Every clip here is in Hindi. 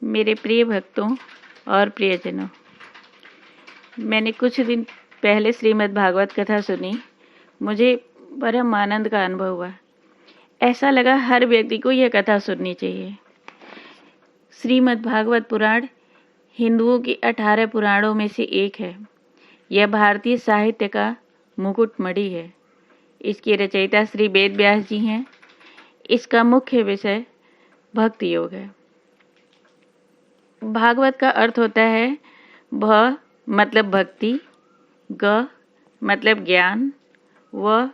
मेरे प्रिय भक्तों और प्रियजनों, मैंने कुछ दिन पहले श्रीमद् भागवत कथा सुनी। मुझे परम आनंद का अनुभव हुआ। ऐसा लगा हर व्यक्ति को यह कथा सुननी चाहिए। श्रीमद् भागवत पुराण हिंदुओं की 18 पुराणों में से एक है। यह भारतीय साहित्य का मुकुटमणि है। इसके रचयिता श्री वेद व्यास जी हैं। इसका मुख्य विषय भक्ति योग है। भागवत का अर्थ होता है भ मतलब भक्ति, ग मतलब ज्ञान, व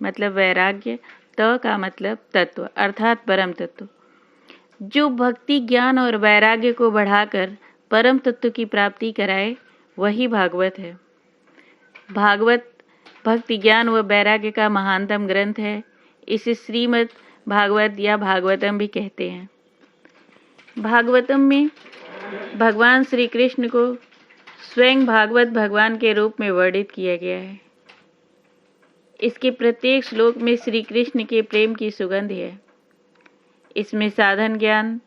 मतलब वैराग्य, त का मतलब तत्व अर्थात परम तत्व। जो भक्ति, ज्ञान और वैराग्य को बढ़ाकर परम तत्व की प्राप्ति कराए वही भागवत है। भागवत भक्ति, ज्ञान व वैराग्य का महानतम ग्रंथ है। इसे श्रीमद् भागवत या भागवतम भी कहते हैं। भागवतम में भगवान श्री कृष्ण को स्वयं भागवत भगवान के रूप में वर्णित किया गया है। इसके प्रत्येक श्लोक में श्री कृष्ण के प्रेम की सुगंध है। इसमें साधन ज्ञान,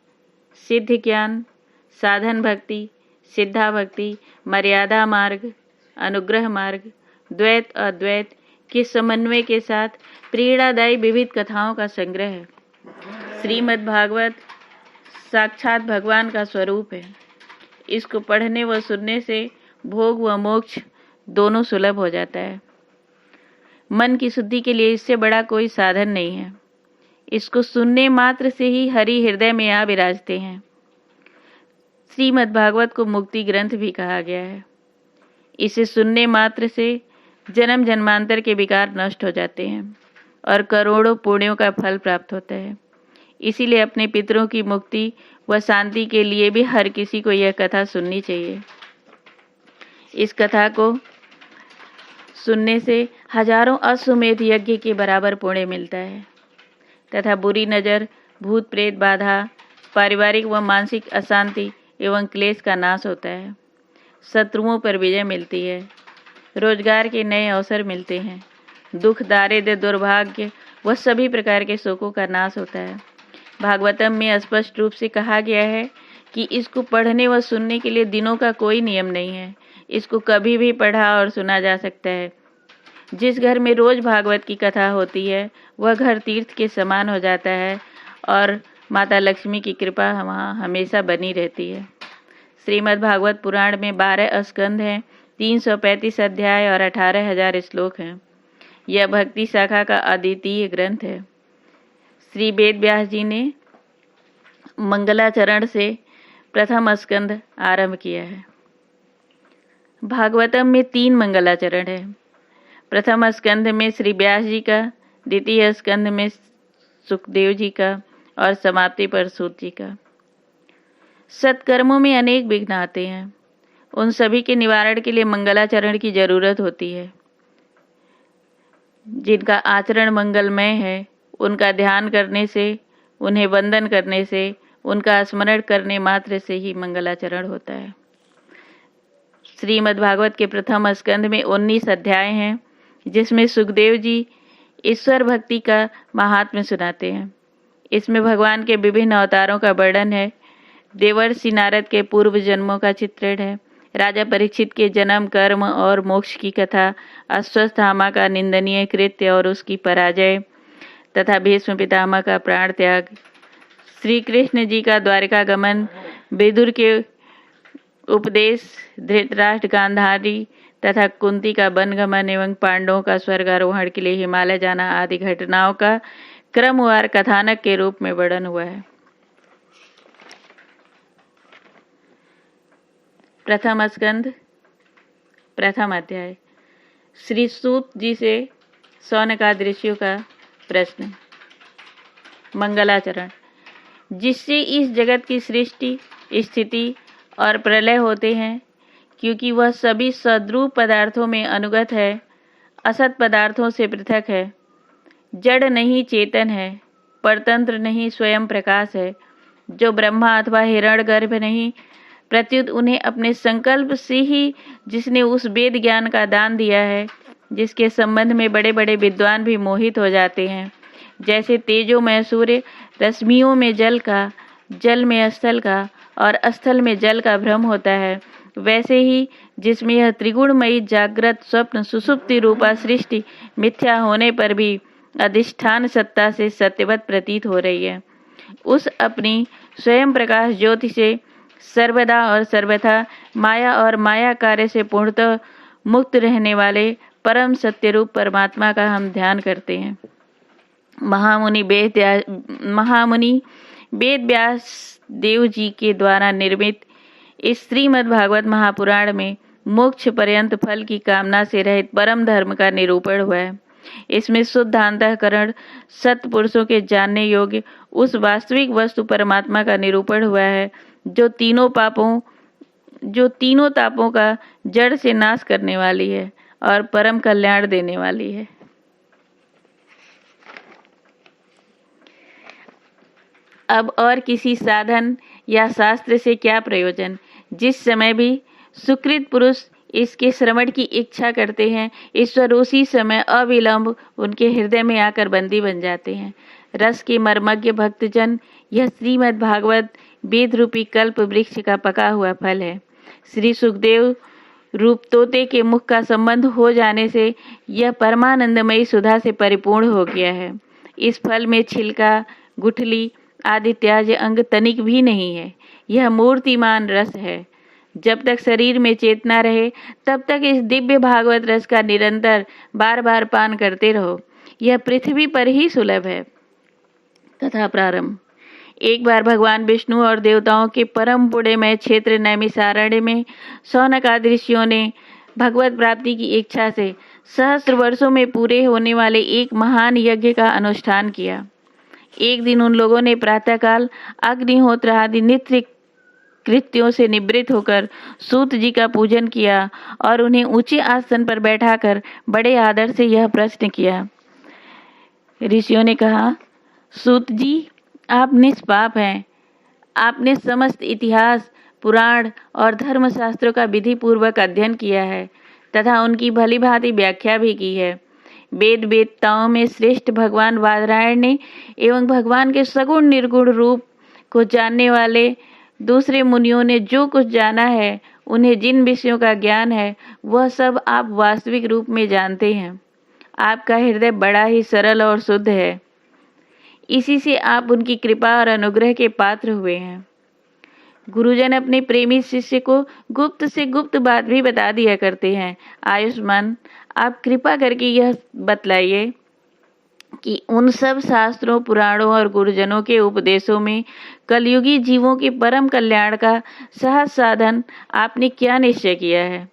सिद्ध ज्ञान, साधन भक्ति, सिद्धा भक्ति, मर्यादा मार्ग, अनुग्रह मार्ग, द्वैत अद्वैत के समन्वय के साथ प्रेरणादायी विविध कथाओं का संग्रह है। श्रीमद् भागवत साक्षात भगवान का स्वरूप है। इसको पढ़ने व सुनने से भोग व मोक्ष दोनों सुलभ हो जाता है। मन की शुद्धि के लिए इससे बड़ा कोई साधन नहीं है। इसको सुनने मात्र से ही हरि हृदय में आ विराजते हैं। श्रीमद् भागवत को मुक्ति ग्रंथ भी कहा गया है। इसे सुनने मात्र से जन्म जन्मांतर के विकार नष्ट हो जाते हैं और करोड़ों पुण्यों का फल प्राप्त होता है। इसीलिए अपने पितरों की मुक्ति व शांति के लिए भी हर किसी को यह कथा सुननी चाहिए। इस कथा को सुनने से हजारों अश्वमेध यज्ञ के बराबर पुण्य मिलता है तथा बुरी नज़र, भूत प्रेत बाधा, पारिवारिक व मानसिक अशांति एवं क्लेश का नाश होता है। शत्रुओं पर विजय मिलती है। रोजगार के नए अवसर मिलते हैं। दुख, दारिद्र्य, दुर्भाग्य व सभी प्रकार के शोकों का नाश होता है। भागवतम में स्पष्ट रूप से कहा गया है कि इसको पढ़ने व सुनने के लिए दिनों का कोई नियम नहीं है। इसको कभी भी पढ़ा और सुना जा सकता है। जिस घर में रोज भागवत की कथा होती है वह घर तीर्थ के समान हो जाता है और माता लक्ष्मी की कृपा वहाँ हमेशा बनी रहती है। श्रीमद् भागवत पुराण में 12 स्कंध हैं, 335 अध्याय और 18,000 श्लोक हैं। यह भक्ति शाखा का अद्वितीय ग्रंथ है। श्री वेद व्यास जी ने मंगलाचरण से प्रथम स्कंध आरंभ किया है। भागवतम में 3 मंगलाचरण है। प्रथम स्कंध में श्री व्यास जी का, द्वितीय स्कंध में सुखदेव जी का और समाप्ति पर सूत जी का। सत्कर्मों में अनेक विघ्न आते हैं। उन सभी के निवारण के लिए मंगलाचरण की जरूरत होती है। जिनका आचरण मंगलमय है उनका ध्यान करने से, उन्हें वंदन करने से, उनका स्मरण करने मात्र से ही मंगलाचरण होता है। श्रीमद् भागवत के प्रथम स्कंध में 19 अध्याय हैं, जिसमें सुखदेव जी ईश्वर भक्ति का महात्म्य सुनाते हैं। इसमें भगवान के विभिन्न अवतारों का वर्णन है। देवर्षि नारद के पूर्व जन्मों का चित्रण है। राजा परीक्षित के जन्म, कर्म और मोक्ष की कथा, अश्वत्थामा का निंदनीय कृत्य और उसकी पराजय तथा भीष्म पितामह का प्राण त्याग, श्री कृष्ण जी का द्वारिका गमन, विदुर के उपदेश, धृतराष्ट्र, गांधारी तथा कुंती का वनगमन एवं पांडवों का स्वर्गारोहण के लिए हिमालय जाना आदि घटनाओं का क्रमवार कथानक के रूप में वर्णन हुआ है। प्रथम स्कंद, प्रथम अध्याय। श्री सूत जी से शौनकादि ऋषियों का प्रश्न। मंगलाचरण। जिससे इस जगत की सृष्टि, स्थिति और प्रलय होते हैं, क्योंकि वह सभी सद्रूप पदार्थों में अनुगत है, असत पदार्थों से पृथक है, जड़ नहीं चेतन है, परतंत्र नहीं स्वयं प्रकाश है, जो ब्रह्मा अथवा हिरण्यगर्भ नहीं, प्रत्युत उन्हें अपने संकल्प से ही जिसने उस वेद ज्ञान का दान दिया है, जिसके संबंध में बड़े बड़े विद्वान भी मोहित हो जाते हैं, जैसे तेजोमय सूर्य रश्मियों में जल का, जल में स्थल का और स्थल में जल का भ्रम होता है, वैसे ही जिसमें यह त्रिगुणमयी जागृत स्वप्न सुषुप्ति रूपा सृष्टि मिथ्या होने पर भी अधिष्ठान सत्ता से सत्यवत प्रतीत हो रही है, उस अपनी स्वयं प्रकाश ज्योति से सर्वदा और सर्वथा माया और माया कार्य से पूर्णतः मुक्त रहने वाले परम सत्य रूप परमात्मा का हम ध्यान करते हैं। महामुनि वेद व्यास देव जी के द्वारा निर्मित इस श्रीमद् भागवत महापुराण में मोक्ष पर्यंत फल की कामना से रहित परम धर्म का निरूपण हुआ है। इसमें शुद्ध अंतःकरण सत्पुरुषों के जानने योग्य उस वास्तविक वस्तु परमात्मा का निरूपण हुआ है, जो तीनों तापों का जड़ से नाश करने वाली है और परम कल्याण देने वाली है। अब और किसी साधन या शास्त्र से क्या प्रयोजन? जिस समय भी सुकृत पुरुष इसके श्रवण की इच्छा करते हैं, ईश्वर उसी समय अविलंब उनके हृदय में आकर बंदी बन जाते हैं। रस के मर्मज्ञ भक्तजन, यह श्रीमद् भागवत वेद रूपी कल्प वृक्ष का पका हुआ फल है। श्री सुखदेव रूप तोते के मुख का संबंध हो जाने से यह परमानंदमयी सुधा से परिपूर्ण हो गया है। इस फल में छिलका, गुठली आदि त्याज्य अंग तनिक भी नहीं है। यह मूर्तिमान रस है। जब तक शरीर में चेतना रहे तब तक इस दिव्य भागवत रस का निरंतर बार बार पान करते रहो। यह पृथ्वी पर ही सुलभ है। कथा प्रारंभ। एक बार भगवान विष्णु और देवताओं के परम पुण्यमय क्षेत्र नैमिषारण्य में शौनक आदि ऋषियों ने भगवत प्राप्ति की इच्छा से सहस्त्र वर्षों में पूरे होने वाले एक महान यज्ञ का अनुष्ठान किया। एक दिन उन लोगों ने प्रातःकाल अग्निहोत्र आदि नित्य कृत्यों से निवृत्त होकर सूत जी का पूजन किया और उन्हें ऊंचे आसन पर बैठाकर बड़े आदर से यह प्रश्न किया। ऋषियों ने कहा, सूत जी, आप निष्पाप हैं। आपने समस्त इतिहास, पुराण और धर्मशास्त्रों का विधि पूर्वक अध्ययन किया है तथा उनकी भली भांति व्याख्या भी की है। वेद वेदताओं में श्रेष्ठ भगवान वादरायण ने एवं भगवान के सगुण निर्गुण रूप को जानने वाले दूसरे मुनियों ने जो कुछ जाना है, उन्हें जिन विषयों का ज्ञान है, वह सब आप वास्तविक रूप में जानते हैं। आपका हृदय बड़ा ही सरल और शुद्ध है। इसी से आप उनकी कृपा और अनुग्रह के पात्र हुए हैं। गुरुजन अपने प्रेमी शिष्य को गुप्त से गुप्त बात भी बता दिया करते हैं। आयुष्मान, आप कृपा करके यह बतलाइए कि उन सब शास्त्रों, पुराणों और गुरुजनों के उपदेशों में कलयुगी जीवों के परम कल्याण का सहज साधन आपने क्या निश्चय किया है?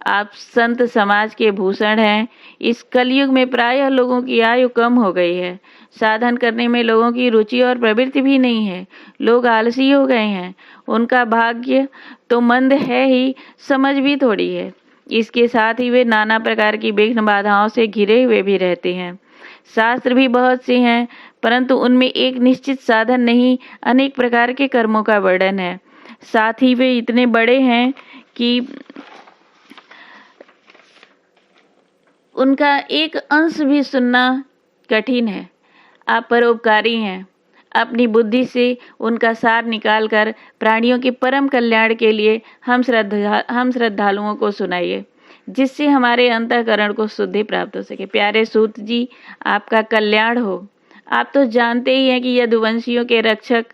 आप संत समाज के भूषण हैं। इस कलयुग में प्रायः लोगों की आयु कम हो गई है। साधन करने में लोगों की रुचि और प्रवृत्ति भी नहीं है। लोग आलसी हो गए हैं। उनका भाग्य तो मंद है ही, समझ भी थोड़ी है। इसके साथ ही वे नाना प्रकार की विघ्न बाधाओं से घिरे हुए भी रहते हैं। शास्त्र भी बहुत से हैं, परंतु उनमें एक निश्चित साधन नहीं, अनेक प्रकार के कर्मों का वर्णन है। साथ ही वे इतने बड़े हैं कि उनका एक अंश भी सुनना कठिन है। आप परोपकारी हैं। अपनी बुद्धि से उनका सार निकालकर प्राणियों के परम कल्याण के लिए हम श्रद्धालुओं को सुनाइए, जिससे हमारे अंतःकरण को शुद्धि प्राप्त हो सके। प्यारे सूत जी, आपका कल्याण हो। आप तो जानते ही हैं कि यदुवंशियों के रक्षक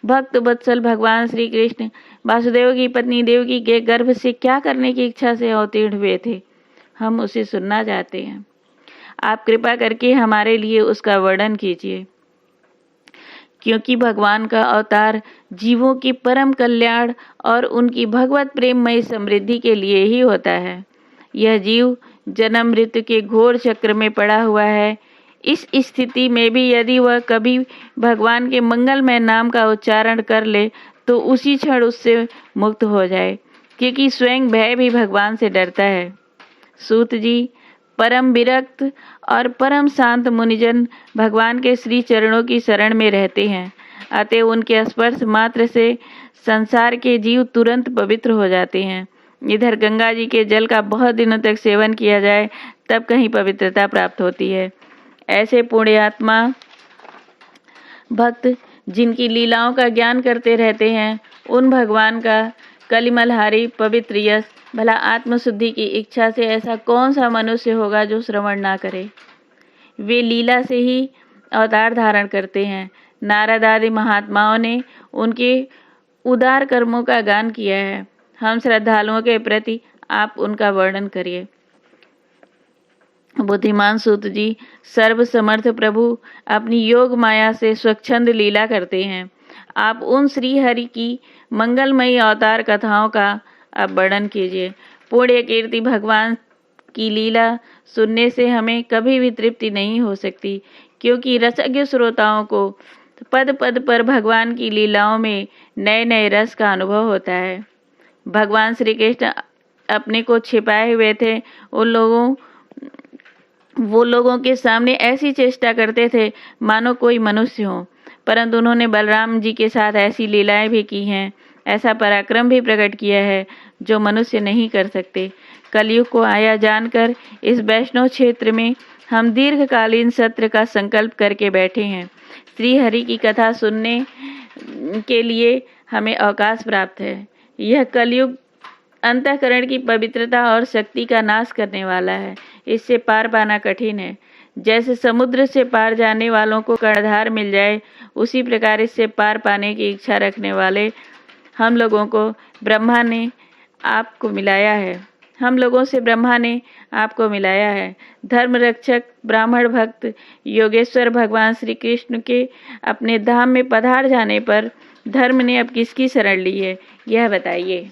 भक्त वत्सल भगवान श्री कृष्ण वासुदेव की पत्नी देवकी के गर्भ से क्या करने की इच्छा से अवतीर्ण हुए थे। हम उसे सुनना चाहते हैं। आप कृपा करके हमारे लिए उसका वर्णन कीजिए, क्योंकि भगवान का अवतार जीवों के परम कल्याण और उनकी भगवत प्रेममय समृद्धि के लिए ही होता है। यह जीव जन्म मृत्यु के घोर चक्र में पड़ा हुआ है। इस स्थिति में भी यदि वह कभी भगवान के मंगलमय नाम का उच्चारण कर ले तो उसी क्षण उससे मुक्त हो जाए, क्योंकि स्वयं भय भी भगवान से डरता है। सूत जी, परम विरक्त और परम शांत मुनिजन भगवान के श्री चरणों की शरण में रहते हैं। अतः उनके स्पर्श मात्र से संसार के जीव तुरंत पवित्र हो जाते हैं। इधर गंगा जी के जल का बहुत दिनों तक सेवन किया जाए तब कहीं पवित्रता प्राप्त होती है। ऐसे पुण्यात्मा भक्त जिनकी लीलाओं का ज्ञान करते रहते हैं, उन भगवान का कलिमलहारी पवित्र यश, भला आत्मशुद्धि की इच्छा से ऐसा कौन सा मनुष्य होगा जो श्रवण ना करे। वे लीला से ही अवतार धारण करते हैं। नारद आदि महात्माओं ने उनके उदार कर्मों का गान किया है। हम श्रद्धालुओं के प्रति आप उनका वर्णन करिए। बुद्धिमान सूत जी, सर्व समर्थ प्रभु अपनी योग माया से स्वच्छंद लीला करते हैं। आप उन श्री हरि की मंगलमयी अवतार कथाओं का अब वर्णन कीजिए। पुण्य कीर्ति भगवान की लीला सुनने से हमें कभी भी तृप्ति नहीं हो सकती, क्योंकि रसज्ञ श्रोताओं को पद पद पर भगवान की लीलाओं में नए नए रस का अनुभव होता है। भगवान श्री कृष्ण अपने को छिपाए हुए थे। वो लोगों के सामने ऐसी चेष्टा करते थे मानो कोई मनुष्य हो, परंतु उन्होंने बलराम जी के साथ ऐसी लीलाएं भी की हैं, ऐसा पराक्रम भी प्रकट किया है जो मनुष्य नहीं कर सकते। कलयुग को आया जानकर इस वैष्णव क्षेत्र में हम दीर्घकालीन सत्र का संकल्प करके बैठे हैं। श्री हरि की कथा सुनने के लिए हमें अवकाश प्राप्त है। यह कलयुग अंतःकरण की पवित्रता और शक्ति का नाश करने वाला है। इससे पार पाना कठिन है। जैसे समुद्र से पार जाने वालों को कर्णधार मिल जाए, उसी प्रकार इससे पार पाने की इच्छा रखने वाले हम लोगों को ब्रह्मा ने आपको मिलाया है। हम लोगों से ब्रह्मा ने आपको मिलाया है। धर्म रक्षक ब्राह्मण भक्त योगेश्वर भगवान श्री कृष्ण के अपने धाम में पधार जाने पर धर्म ने अब किसकी शरण ली है, यह बताइए।